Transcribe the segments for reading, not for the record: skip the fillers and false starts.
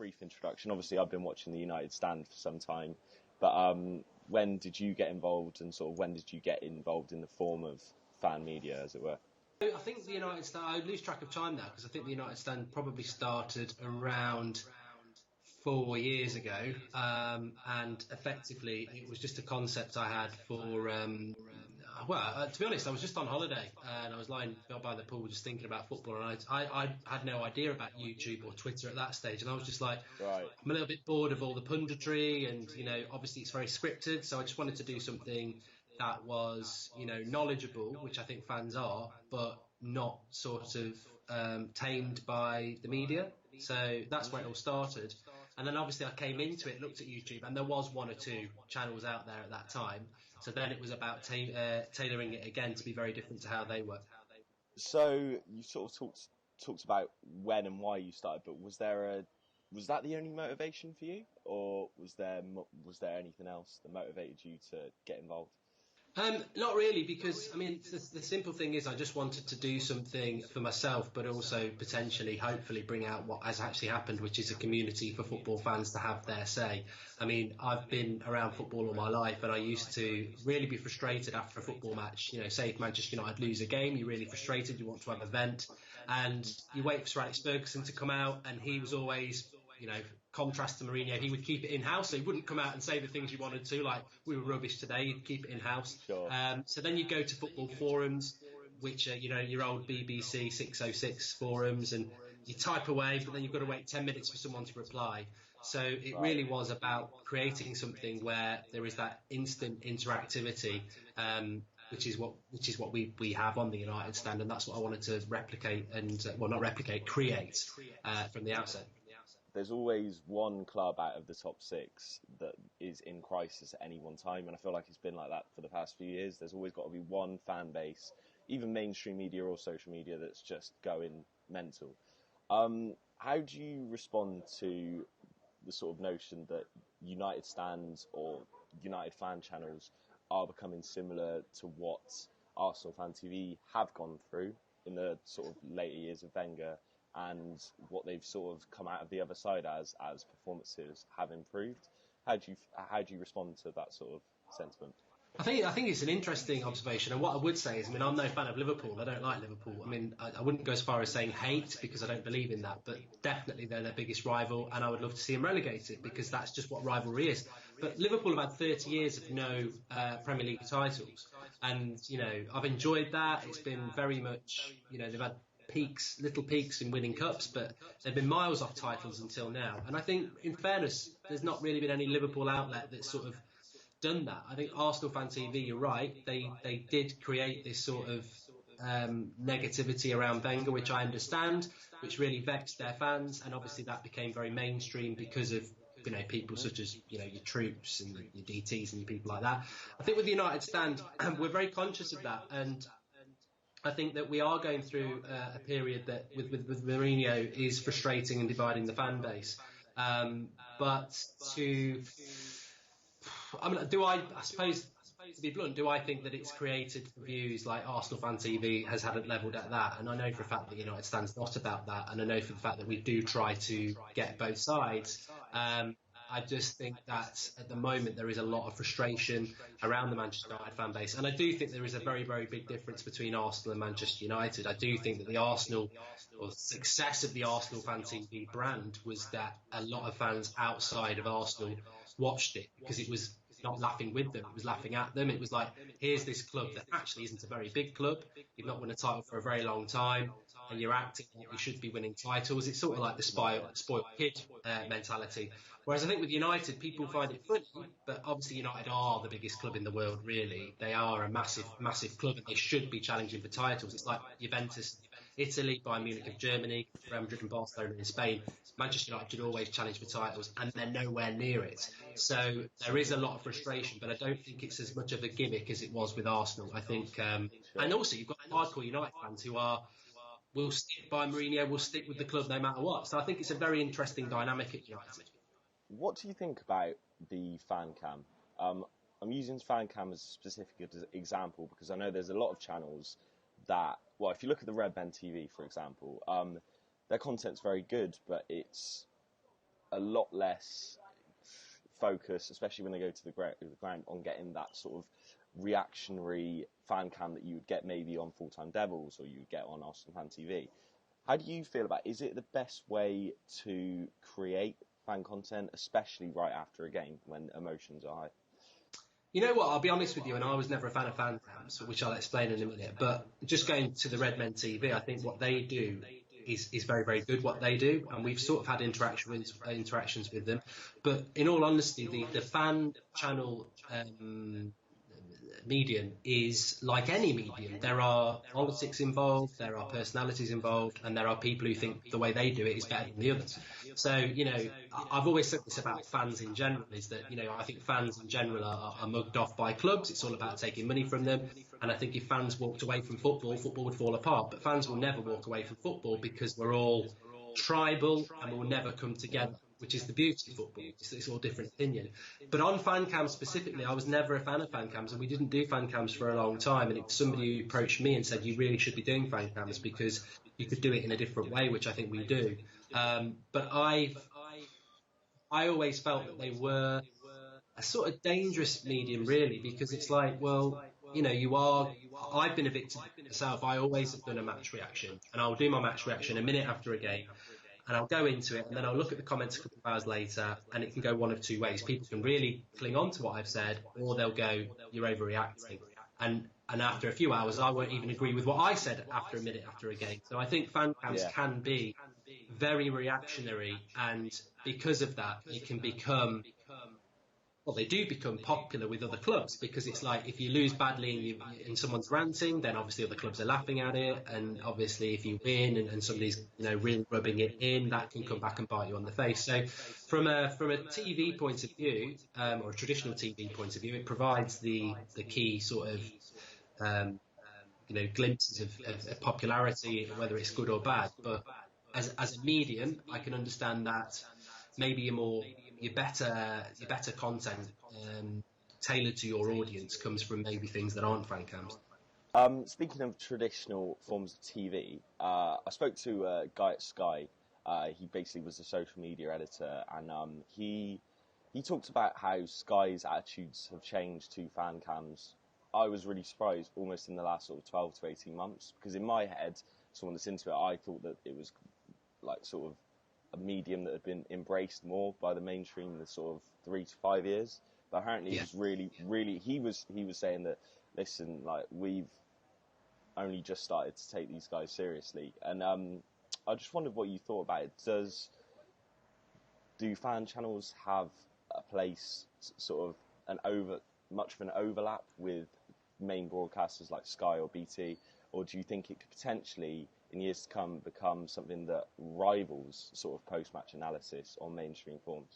brief introduction. Obviously, I've been watching the United stand for some time, but when did you get involved, and sort of when did you get involved in the form of fan media, as it were? I think the United stand. I lose track of time now because I think the United stand probably started around 4 years ago, and effectively it was just a concept I had for. To be honest, I was just on holiday and I was lying by the pool just thinking about football, and I had no idea about YouTube or Twitter at that stage, and I was just like, Right. I'm a little bit bored of all the punditry, and obviously it's very scripted, so I just wanted to do something that was knowledgeable, which I think fans are, but not sort of tamed by the media. So that's where it all started. And then obviously I came into it, looked at YouTube, and there was one or two channels out there at that time. So then it was about tailoring it again to be very different to how they were. So you sort of talked about when and why you started, but was that the only motivation for you, or was there anything else that motivated you to get involved? Not really, because I mean the simple thing is I just wanted to do something for myself, but also potentially, hopefully, bring out what has actually happened, which is a community for football fans to have their say. I mean, I've been around football all my life, and I used to really be frustrated after a football match. Say if Manchester United lose a game, you're really frustrated, you want to have a vent, and you wait for Sir Alex Ferguson to come out, and he was always, contrast to Mourinho, he would keep it in-house, so he wouldn't come out and say the things you wanted to, like, we were rubbish today, he'd keep it in-house. Sure. So then you go to football forums, which are, your old BBC 606 forums, and you type away, but then you've got to wait 10 minutes for someone to reply. So it really was about creating something where there is that instant interactivity, which is what we have on the United stand, and that's what I wanted to replicate create from the outset. There's always one club out of the top six that is in crisis at any one time, and I feel like it's been like that for the past few years. There's always got to be one fan base, even mainstream media or social media, that's just going mental. How do you respond to the sort of notion that United stands or United fan channels are becoming similar to what Arsenal Fan TV have gone through in the sort of later years of Wenger, and what they've sort of come out of the other side as performances have improved? How do you respond to that sort of sentiment? I think it's an interesting observation, and what I would say is, I'm no fan of Liverpool. I don't like Liverpool. I wouldn't go as far as saying hate, because I don't believe in that, but definitely they're their biggest rival, and I would love to see them relegated, because that's just what rivalry is. But Liverpool have had 30 years of no Premier League titles, and I've enjoyed that. It's been very much, they've had little peaks in winning cups, but they've been miles off titles until now. And I think, in fairness, there's not really been any Liverpool outlet that's sort of done that. I think Arsenal Fan TV, you're right, they did create this sort of negativity around Wenger, which I understand, which really vexed their fans, and obviously that became very mainstream because of people such as your Troops and your DTs and your people like that. I think with the United stand, we're very conscious of that, and I think that we are going through a period that with Mourinho is frustrating and dividing the fan base. I suppose, to be blunt, do I think that it's created views like Arsenal Fan TV hadn't levelled at that? And I know for a fact that United stands not about that, and I know for the fact that we do try to get both sides. I just think that at the moment there is a lot of frustration around the Manchester United fan base, and I do think there is a very, very big difference between Arsenal and Manchester United. I do think that the success of the Arsenal Fan TV brand was that a lot of fans outside of Arsenal watched it, because it was not laughing with them, it was laughing at them. It was like, here's this club that actually isn't a very big club, you've not won a title for a very long time, and you're acting like you should be winning titles. It's sort of like the spoiled kid mentality. Whereas I think with United, people find it funny, but obviously United are the biggest club in the world, really. They are a massive, massive club, and they should be challenging for titles. It's like Juventus of Italy, Bayern Munich of Germany, Real Madrid and Barcelona in Spain. Manchester United should always challenge for titles, and they're nowhere near it. So there is a lot of frustration, but I don't think it's as much of a gimmick as it was with Arsenal. I think, and also you've got hardcore United fans who will stick by Mourinho, will stick with the club no matter what. So I think it's a very interesting dynamic at United. What do you think about the fan cam? I'm using fan cam as a specific example because I know there's a lot of channels that, well, if you look at the Red Ben TV, for example, their content's very good, but it's a lot less focus, especially when they go to the ground, on getting that sort of reactionary fan cam that you would get maybe on Full Time Devils or you would get on Arsenal Fan TV. How do you feel about it? Is it the best way to create fan content, especially right after a game when emotions are high? You know what? I'll be honest with you, and I was never a fan of fan cams, which I'll explain in a minute. But just going to the Redmen TV, I think what they do is very, very good. What they do, and we've sort of had interactions with them. But in all honesty, the fan channel medium is like any medium. There are politics involved, there are personalities involved, and there are people who think the way they do it is better than the others. So, I've always said this about fans in general, is that, I think fans in general are mugged off by clubs. It's all about taking money from them. And I think if fans walked away from football, football would fall apart. But fans will never walk away from football because we're all tribal and we'll never come together, which is the beauty of football. It's all different opinion. But on fan cams specifically, I was never a fan of fan cams, and we didn't do fan cams for a long time. And it's somebody who approached me and said, you really should be doing fan cams because you could do it in a different way, which I think we do. But I always felt that they were a sort of dangerous medium, really, because it's like, well, I've been a victim myself. I always have done a match reaction, and I'll do my match reaction a minute after a game. And I'll go into it, and then I'll look at the comments a couple of hours later, and it can go one of two ways. People can really cling on to what I've said, or they'll go, you're overreacting. And after a few hours, I won't even agree with what I said after a minute after a game. So I think fan cams can be very reactionary, and because of that, it can become... Well, they do become popular with other clubs, because it's like if you lose badly and someone's ranting, then obviously other clubs are laughing at it. And obviously if you win and somebody's really rubbing it in, that can come back and bite you on the face. So from a TV point of view, or a traditional TV point of view, it provides the key sort of glimpses of popularity, whether it's good or bad. But as a medium, I can understand that maybe your better content tailored to your audience comes from maybe things that aren't fan cams. Speaking of traditional forms of TV, I spoke to a guy at Sky. He basically was the social media editor, and he talked about how Sky's attitudes have changed to fan cams. I was really surprised almost in the last sort of 12 to 18 months, because in my head, someone that's into it, I thought that it was like sort of a medium that had been embraced more by the mainstream in the sort of 3 to 5 years. But apparently it was really, he was saying that, listen, like, we've only just started to take these guys seriously. And I just wondered what you thought about it. Do fan channels have a place, sort of much of an overlap with main broadcasters like Sky or BT, or do you think it could potentially, in years to come, become something that rivals sort of post-match analysis on mainstream forms?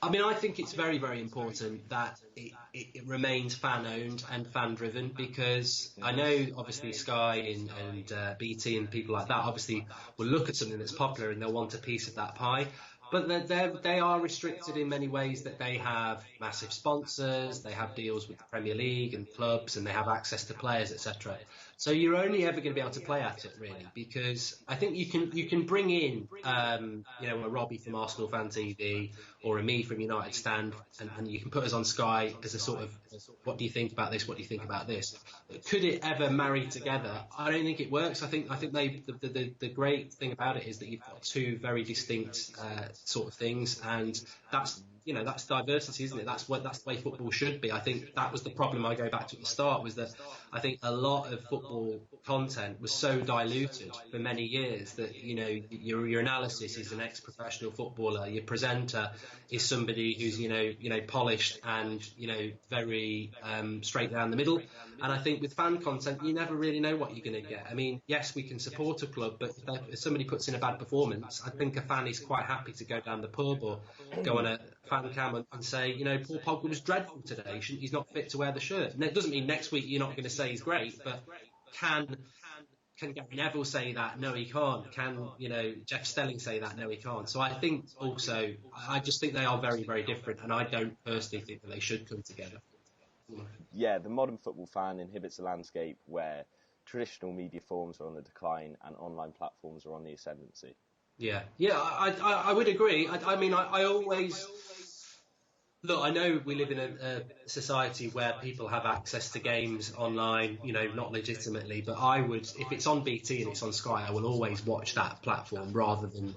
I mean, I think it's very, very important that it remains fan-owned and fan-driven, because I know, obviously, Sky and BT and people like that obviously will look at something that's popular and they'll want a piece of that pie. But they are restricted in many ways, that they have massive sponsors, they have deals with the Premier League and clubs, and they have access to players, etc. So you're only ever going to be able to play at it, really, because I think you can bring in a Robbie from Arsenal Fan TV or a me from United Stand, and you can put us on Sky as a sort of, what do you think about this? What do you think about this? Could it ever marry together? I don't think it works. I think the great thing about it is that you've got two very distinct sort of things, and that's diversity, isn't it? That's the way football should be. I think that was the problem I go back to at the start, was that I think a lot of football content was so diluted for many years that, your analysis is an ex-professional footballer, your presenter is somebody who's, polished and, very straight down the middle. And I think with fan content, you never really know what you're going to get. I mean, yes, we can support a club, but if somebody puts in a bad performance, I think a fan is quite happy to go down the pub or go on a fan cam and say, Paul Pogba was dreadful today. He's not fit to wear the shirt. And it doesn't mean next week you're not going to say he's great, but can Gary Neville say that? No, he can't. Can, Jeff Stelling say that? No, he can't. So I think also, I just think they are very, very different, and I don't personally think that they should come together. Yeah, the modern football fan inhibits a landscape where traditional media forms are on the decline and online platforms are on the ascendancy. Yeah, I would agree. I mean, I always look. I know we live in a society where people have access to games online, not legitimately. But I would, if it's on BT and it's on Sky, I will always watch that platform rather than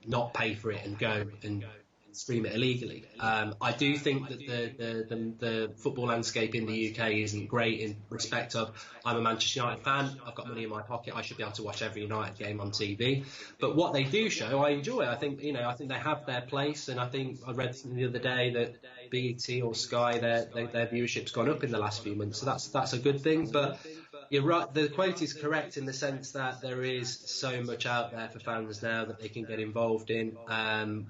not pay for it and go and stream it illegally. I do think that the football landscape in the UK isn't great in respect of I'm a Manchester United fan, I've got money in my pocket, I should be able to watch every United game on TV. But what they do show, I enjoy. I think they have their place, and I think I read the other day that BT or Sky, their viewership's gone up in the last few months, so that's a good thing. But you're right, the quote is correct in the sense that there is so much out there for fans now that they can get involved in,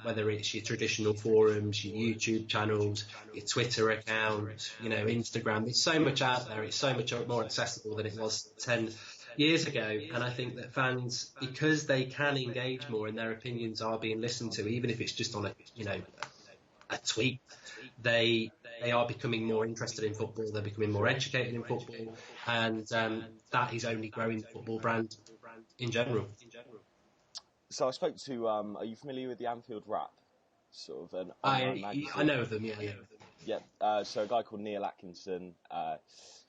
whether it's your traditional forums, your YouTube channels, your Twitter account, Instagram. There's so much out there. It's so much more accessible than it was 10 years ago. And I think that fans, because they can engage more and their opinions are being listened to, even if it's just on a tweet, they are becoming more interested in football. They're becoming more educated in football, and that is only growing the football brand in general. So I spoke to. Are you familiar with the Anfield Wrap? Sort of an I magazine. know of them. Yeah. Yeah. So a guy called Neil Atkinson.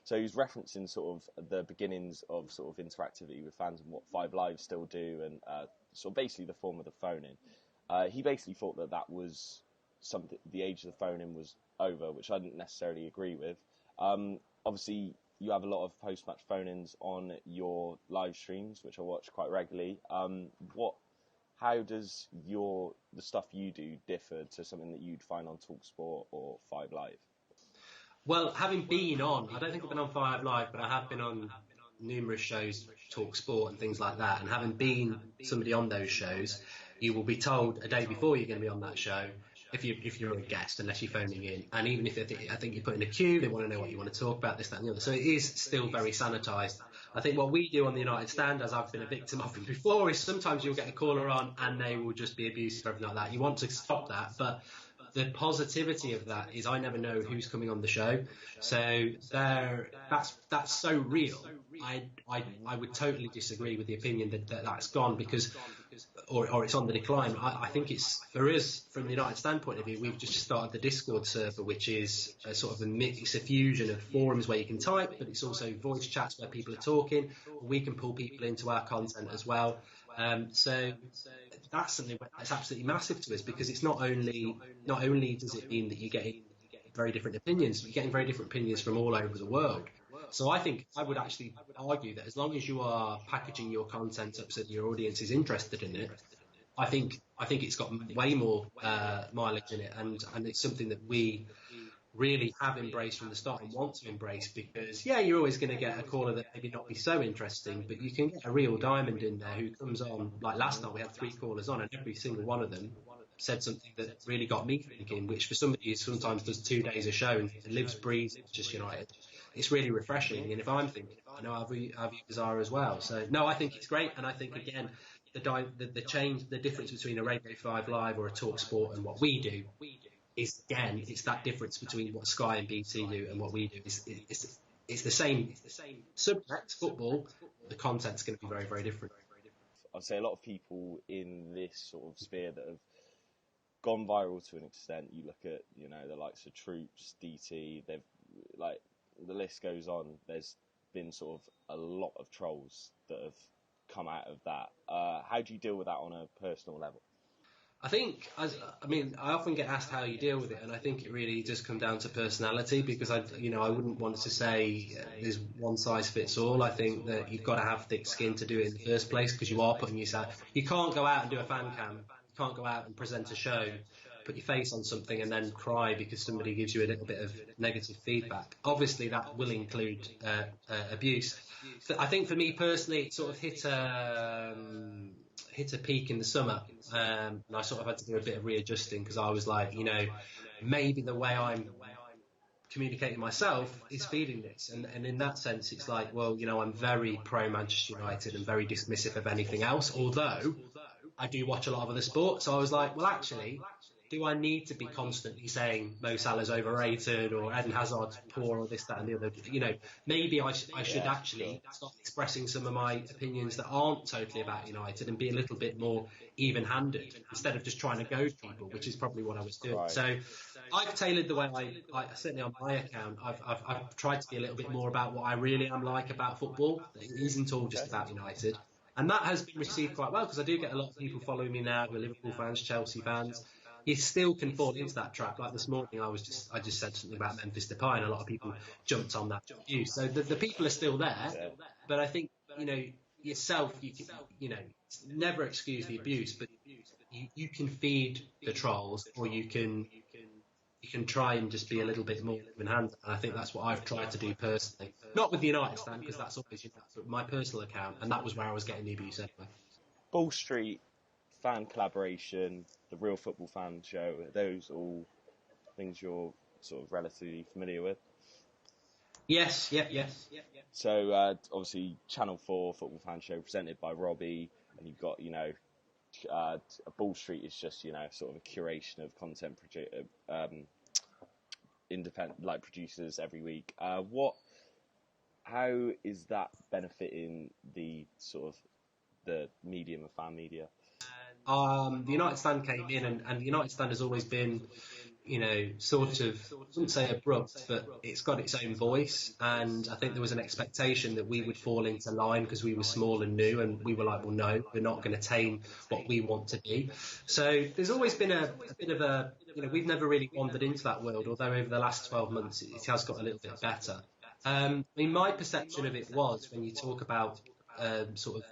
So he's referencing sort of the beginnings of sort of interactivity with fans and what Five Live still do, and sort of basically the form of the phone-in. He basically thought that was something. The age of the phone-in was over, which I didn't necessarily agree with. Obviously, you have a lot of post-match phone-ins on your live streams, which I watch quite regularly. How does the stuff you do differ to something that you'd find on TalkSport or Five Live? Well, having been on, I don't think I've been on Five Live, but I have been on numerous shows, TalkSport and things like that. And having been somebody on those shows, you will be told a day before you're going to be on that show, if you're a guest, unless you're phoning in. And even if I think you put in a queue, they want to know what you want to talk about, this, that, and the other. So it is still very sanitised. I think what we do on the United Stand, as I've been a victim of it before, is sometimes you'll get a caller on and they will just be abusive or everything like that. You want to stop that, but the positivity of that is I never know who's coming on the show. So that's so real. I would totally disagree with the opinion that's gone because or it's on the decline. I think it's, for us, from the United Stand point of view, we've just started the Discord server, which is a sort of a mix, it's a fusion of forums where you can type, but it's also voice chats where people are talking. We can pull people into our content as well. So that's something that's absolutely massive to us, because it's not only does it mean that you're getting very different opinions, you're getting very different opinions from all over the world. So I think I would actually argue that as long as you are packaging your content up so that your audience is interested in it, I think it's got way more mileage in it, and it's something that we really have embraced from the start and want to embrace, because you're always going to get a caller that maybe not be so interesting, but you can get a real diamond in there who comes on. Like last night we had 3 callers on, and every single one of them said something that really got me thinking, which for somebody who sometimes does 2 days a show and lives, breathes Manchester United, it's really refreshing. And if I'm thinking, I know our viewers are as well. So no, I think it's great, and I think again the change, the difference between a Radio 5 Live or a TalkSport and what we do is, again, it's that difference between what Sky and BT do and what we do. It's the same subject, football. The content's going to be very, very different. I'd say a lot of people in this sort of sphere that have gone viral to an extent. You look at the likes of Troops, DT. They've the list goes on. There's been sort of a lot of trolls that have come out of that. How do you deal with that on a personal level? I think, I often get asked how you deal with it, and I think it really does come down to personality, because I wouldn't want to say there's one size fits all. I think that you've got to have thick skin to do it in the first place, because you are putting yourself. You can't go out and do a fan cam. You can't go out and present a show, put your face on something and then cry because somebody gives you a little bit of negative feedback. Obviously, that will include abuse. I think for me personally, it sort of hit a peak in the summer, and I sort of had to do a bit of readjusting, because I was like, maybe the way I'm communicating myself is feeding this, and in that sense it's like, well, I'm very pro Manchester United and very dismissive of anything else, although I do watch a lot of other sports. So I was like, well, actually, do I need to be constantly saying Mo Salah's overrated or Eden Hazard's poor or this, that, and the other? Maybe I should actually start expressing some of my opinions that aren't totally about United and be a little bit more even-handed instead of just trying to goad people, which is probably what I was doing. Right. So I've tailored the way I certainly on my account, I've tried to be a little bit more about what I really am like about football. It isn't all just about United. And that has been received quite well because I do get a lot of people following me now who are Liverpool fans, Chelsea fans. You still can fall into that trap. Like this morning, I just said something about Memphis Depay, and a lot of people jumped on that view. So the people are still there, but I think yourself, never excuse the abuse, but you can feed the trolls, or you can try and just be a little bit more even-handed. And I think that's what I've tried to do personally. Not with the United stand, because that's always my personal account, and that was where I was getting the abuse anyway. Ball Street, fan collaboration, the Real Football Fan Show, are those all things you're sort of relatively familiar with? Yes. So obviously Channel 4 Football Fan Show presented by Robbie, and you've got, Ball Street is just, sort of a curation of content independent like producers every week. How is that benefiting the sort of the medium of fan media? The United stand came in, and the United stand has always been, sort of, I wouldn't say abrupt, but it's got its own voice. And I think there was an expectation that we would fall into line because we were small and new, and we were like, well, no, we're not going to tame what we want to be. So there's always been a bit of a, we've never really wandered into that world, although over the last 12 months it has got a little bit better. My perception of it was, when you talk about sort of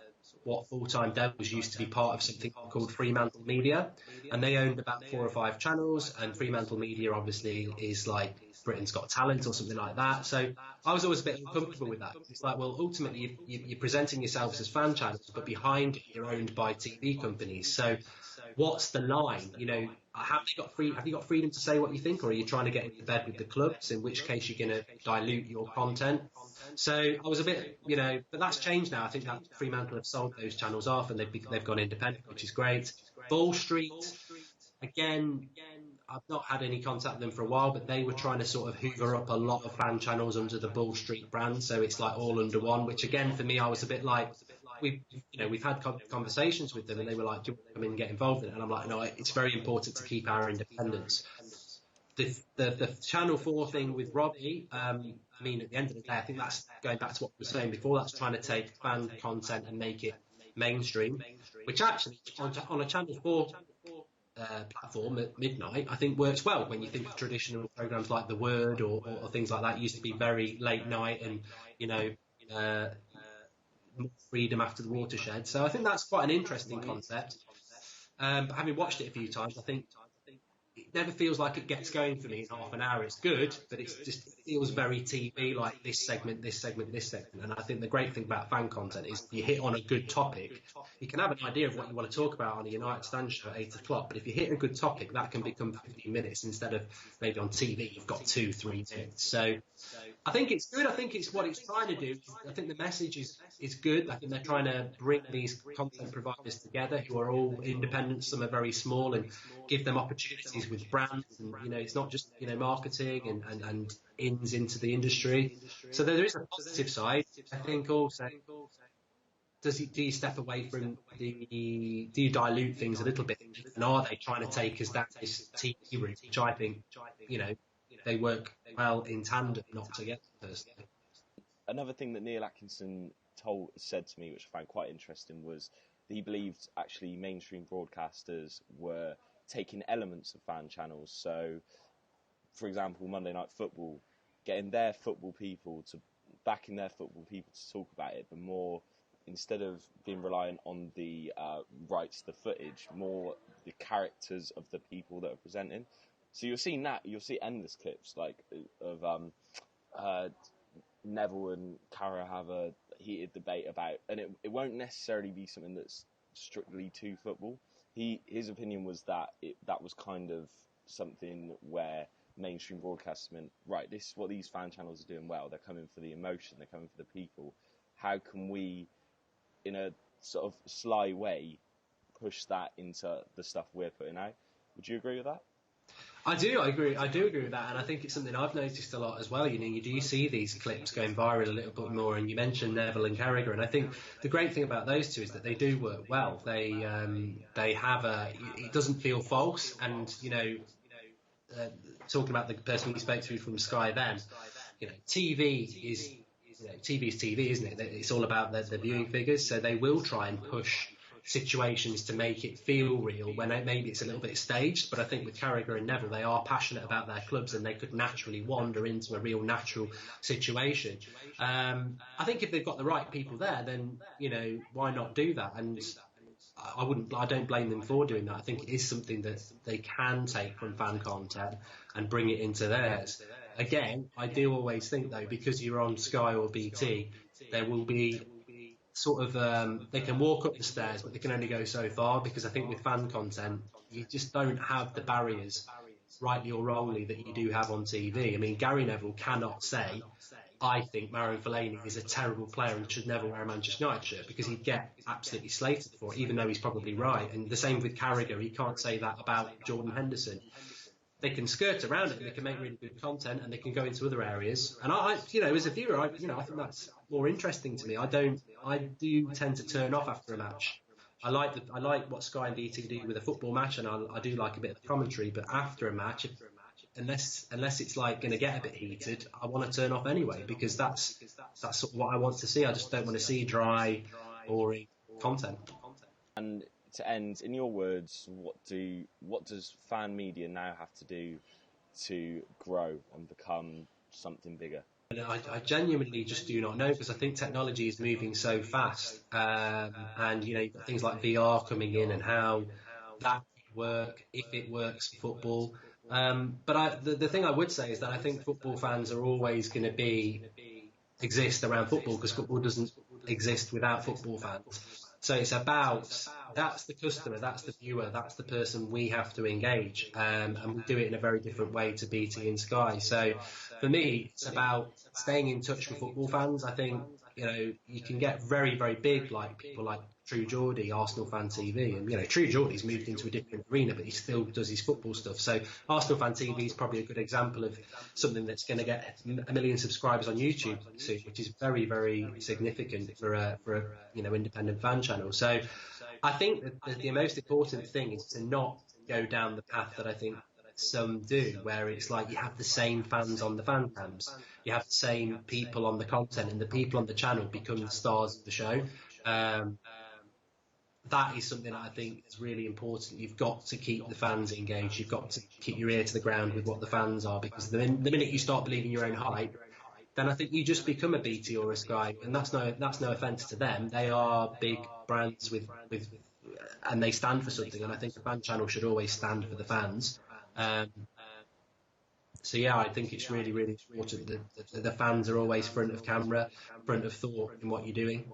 what Full-Time Devils used to be part of something called Fremantle Media, and they owned about 4 or 5 channels, and Fremantle Media obviously is like Britain's Got Talent or something like that. So I was always a bit uncomfortable with that. It's like, well, ultimately you're presenting yourselves as fan channels, but behind it you're owned by TV companies. So what's the line? Have you got freedom to say what you think, or are you trying to get into bed with the clubs, in which case you're going to dilute your content? So I was a bit, but that's changed now. I think that Fremantle have sold those channels off, and they've gone independent, which is great. Ball Street, again, I've not had any contact with them for a while, but they were trying to sort of hoover up a lot of fan channels under the Ball Street brand, so it's like all under one, which again for me I was a bit like, we've had conversations with them, and they were like, do you want to come in and get involved in it? And I'm like, no, it's very important to keep our independence. The Channel 4 thing with Robbie, at the end of the day, I think that's going back to what we were saying before. That's trying to take fan content and make it mainstream, which actually on a Channel 4 platform at midnight, I think works well. When you think of traditional programs like The Word or things like that, it used to be very late night and more freedom after the watershed. So I think that's quite an interesting concept. But having watched it a few times, I think it never feels like it gets going for me in half an hour. It's good, but it feels very TV, like this segment, this segment, this segment. And I think the great thing about fan content is you hit on a good topic. You can have an idea of what you want to talk about on a United Stand show at 8 o'clock, but if you hit a good topic, that can become 15 minutes instead of maybe on TV you've got 2-3 minutes. So I think it's good. I think it's what it's trying to do. I think the message is good. I think they're trying to bring these content providers together who are all independent, some are very small, and give them opportunities with brands. And it's not just marketing and ins into the industry. So there is a positive side. I think also, do you step away from do you dilute things a little bit, and are they trying to take us down this TV route, which I think they work well in tandem, not together personally. Another thing that Neil Atkinson said to me, which I found quite interesting, was that he believed actually mainstream broadcasters were taking elements of fan channels. So, for example, Monday Night Football, getting their football people to backing their football people to talk about it, but more, instead of being reliant on the rights to the footage, more the characters of the people that are presenting. So you'll see endless clips like of Neville and Cara have a heated debate about, and it won't necessarily be something that's strictly to football. His opinion was that that was kind of something where mainstream broadcasters meant, right, this is what these fan channels are doing well. They're coming for the emotion, they're coming for the people. How can we, in a sort of sly way, push that into the stuff we're putting out? Would you agree with that? I do. I agree. I do agree with that, and I think it's something I've noticed a lot as well. You do see these clips going viral a little bit more, and you mentioned Neville and Carragher, and I think the great thing about those two is that they do work well. They have a. It doesn't feel false, and uh, talking about the person we spoke to from Sky, then TV is. TV is TV, isn't it? It's all about the viewing figures, so they will try and push situations to make it feel real when maybe it's a little bit staged. But I think with Carragher and Neville, they are passionate about their clubs and they could naturally wander into a real natural situation. I think if they've got the right people there, then why not do that? And I don't blame them for doing that. I think it is something that they can take from fan content and bring it into theirs. Again, I do always think though, because you're on Sky or BT, there will be sort of they can walk up the stairs, but they can only go so far, because I think with fan content, you just don't have the barriers, rightly or wrongly, that you do have on TV. I mean, Gary Neville cannot say, I think Marouane Fellaini is a terrible player and should never wear a Manchester United shirt, because he'd get absolutely slated for it, even though he's probably right. And the same with Carragher, he can't say that about Jordan Henderson. They can skirt around it and they can make really good content and they can go into other areas. And I as a viewer, I think that's more interesting to me. I do tend to turn off after a match. I like what Sky and BT do with a football match, and I do like a bit of the commentary. But after a match, unless it's like going to get a bit heated, I want to turn off anyway, because that's sort of what I want to see. I just don't want to see dry, boring content. And to end, in your words, what does fan media now have to do to grow and become something bigger? I genuinely just do not know, because I think technology is moving so fast, and you've got things like VR coming in and how that could work, if it works for football. But the thing I would say is that I think football fans are always going to exist around football, because football doesn't exist without football fans. So it's about, that's the customer, that's the viewer, that's the person we have to engage, and we do it in a very different way to BT and Sky. So for me, it's about staying in touch with football fans. I think you can get very, very big, like people like True Geordie, Arsenal Fan TV, and True Geordie's moved into a different arena, but he still does his football stuff. So Arsenal Fan TV is probably a good example of something that's going to get 1 million subscribers on YouTube soon, which is very, very significant for a independent fan channel. So I think that the most important thing is to not go down the path that I think some do, where it's like you have the same fans on the fan cams, you have the same people on the content, and the people on the channel become the stars of the show. That is something that I think is really important. You've got to keep the fans engaged. You've got to keep your ear to the ground with what the fans are, because the minute you start believing your own hype, then I think you just become a BT or a Sky, and that's no offence to them. They are big brands with and they stand for something, and I think the fan channel should always stand for the fans. So yeah, I think it's really, really important that the fans are always front of camera, front of thought in what you're doing.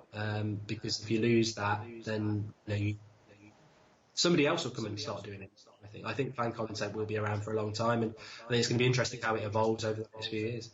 Because if you lose that, then somebody else will come and start doing it. I think fan content will be around for a long time, and I think it's going to be interesting how it evolves over the next few years.